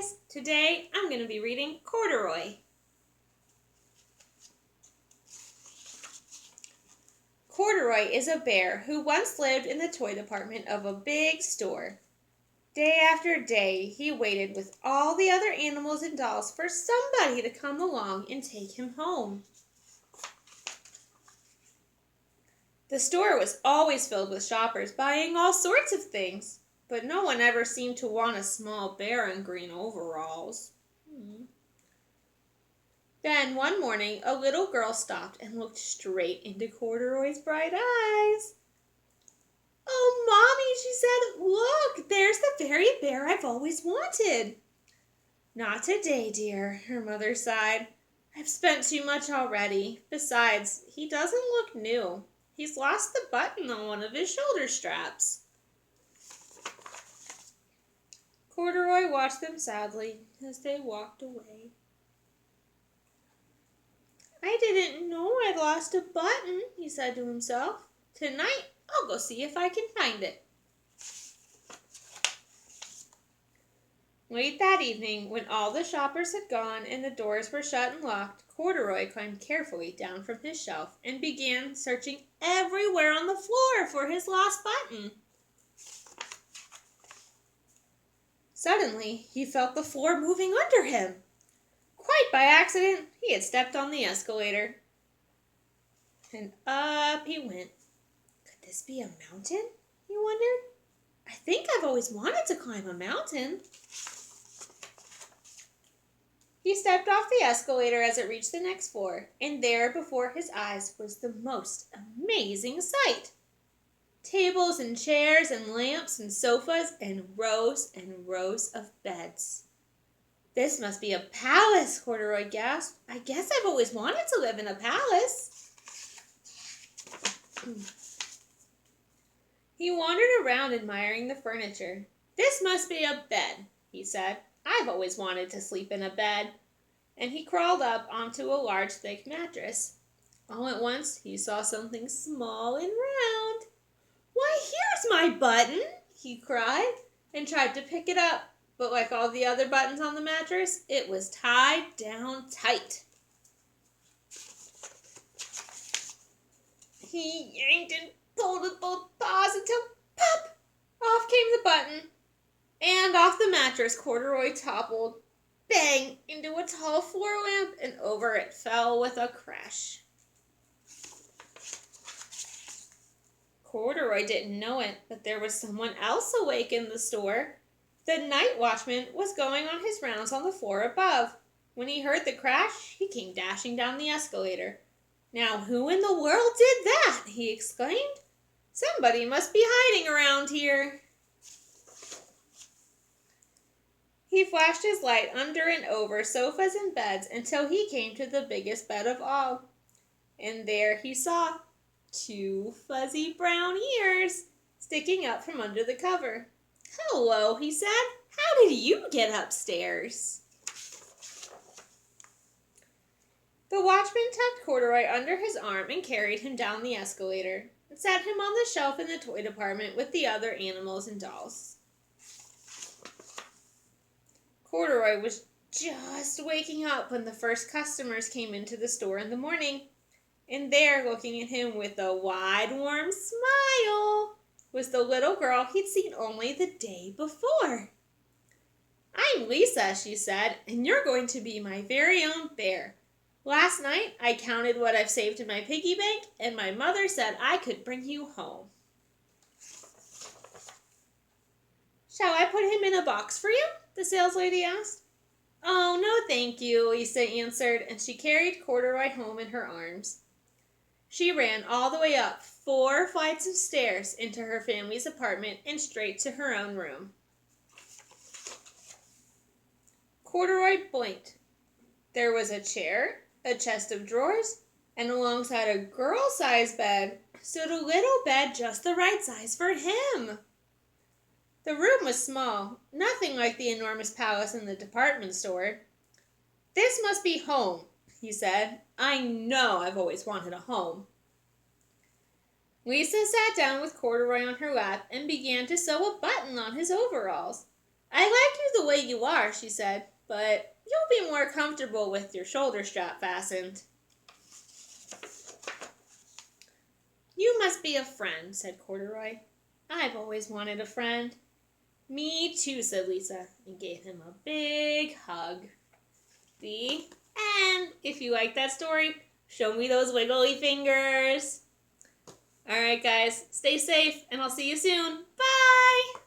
guys! Today I'm going to be reading Corduroy. Corduroy is a bear who once lived in the toy department of a big store. Day after day, he waited with all the other animals and dolls for somebody to come along and take him home. The store was always filled with shoppers buying all sorts of things, but no one ever seemed to want a small bear in green overalls. Then one morning, a little girl stopped and looked straight into Corduroy's bright eyes. "Oh, Mommy," she said, "look, there's the very bear I've always wanted." "Not today, dear," her mother sighed. "I've spent too much already. Besides, he doesn't look new. He's lost the button on one of his shoulder straps." Corduroy watched them sadly as they walked away. "I didn't know I'd lost a button," he said to himself. "Tonight, I'll go see if I can find it." Late that evening, when all the shoppers had gone and the doors were shut and locked, Corduroy climbed carefully down from his shelf and began searching everywhere on the floor for his lost button. Suddenly, he felt the floor moving under him. Quite by accident, he had stepped on the escalator. And up he went. Could this be a mountain? He wondered. I think I've always wanted to climb a mountain. He stepped off the escalator as it reached the next floor, and there before his eyes was the most amazing sight. Tables and chairs and lamps and sofas and rows of beds. "This must be a palace," Corduroy gasped. "I guess I've always wanted to live in a palace." He wandered around admiring the furniture. "This must be a bed," he said. "I've always wanted to sleep in a bed." And he crawled up onto a large, thick mattress. All at once, he saw something small and round. "Why, here's my button!" he cried, and tried to pick it up. But like all the other buttons on the mattress, it was tied down tight. He yanked and pulled with both paws until, pop, off came the button. And off the mattress, Corduroy toppled, bang, into a tall floor lamp, and over it fell with a crash. Corduroy didn't know it, but there was someone else awake in the store. The night watchman was going on his rounds on the floor above. When he heard the crash, he came dashing down the escalator. "Now, who in the world did that?" he exclaimed. "Somebody must be hiding around here." He flashed his light under and over sofas and beds until he came to the biggest bed of all. And there he saw 2 fuzzy brown ears sticking up from under the cover. "Hello," he said. "How did you get upstairs?" The watchman tucked Corduroy under his arm and carried him down the escalator and set him on the shelf in the toy department with the other animals and dolls. Corduroy was just waking up when the first customers came into the store in the morning. And there, looking at him with a wide, warm smile, was the little girl he'd seen only the day before. "I'm Lisa," she said, "and you're going to be my very own bear. Last night, I counted what I've saved in my piggy bank, and my mother said I could bring you home." "Shall I put him in a box for you?" the saleslady asked. "Oh, no, thank you," Lisa answered, and she carried Corduroy home in her arms. She ran all the way up 4 flights of stairs into her family's apartment and straight to her own room. Corduroy blinked. There was a chair, a chest of drawers, and alongside a girl-sized bed stood a little bed just the right size for him. The room was small, nothing like the enormous palace in the department store. "This must be home," he said. "I know I've always wanted a home." Lisa sat down with Corduroy on her lap and began to sew a button on his overalls. "I like you the way you are, she said, but you'll be more comfortable with your shoulder strap fastened. You must be a friend, said Corduroy. I've always wanted a friend. Me too, said Lisa, and gave him a big hug. The end. If you like that story, show me those wiggly fingers. All right, guys, stay safe, and I'll see you soon. Bye!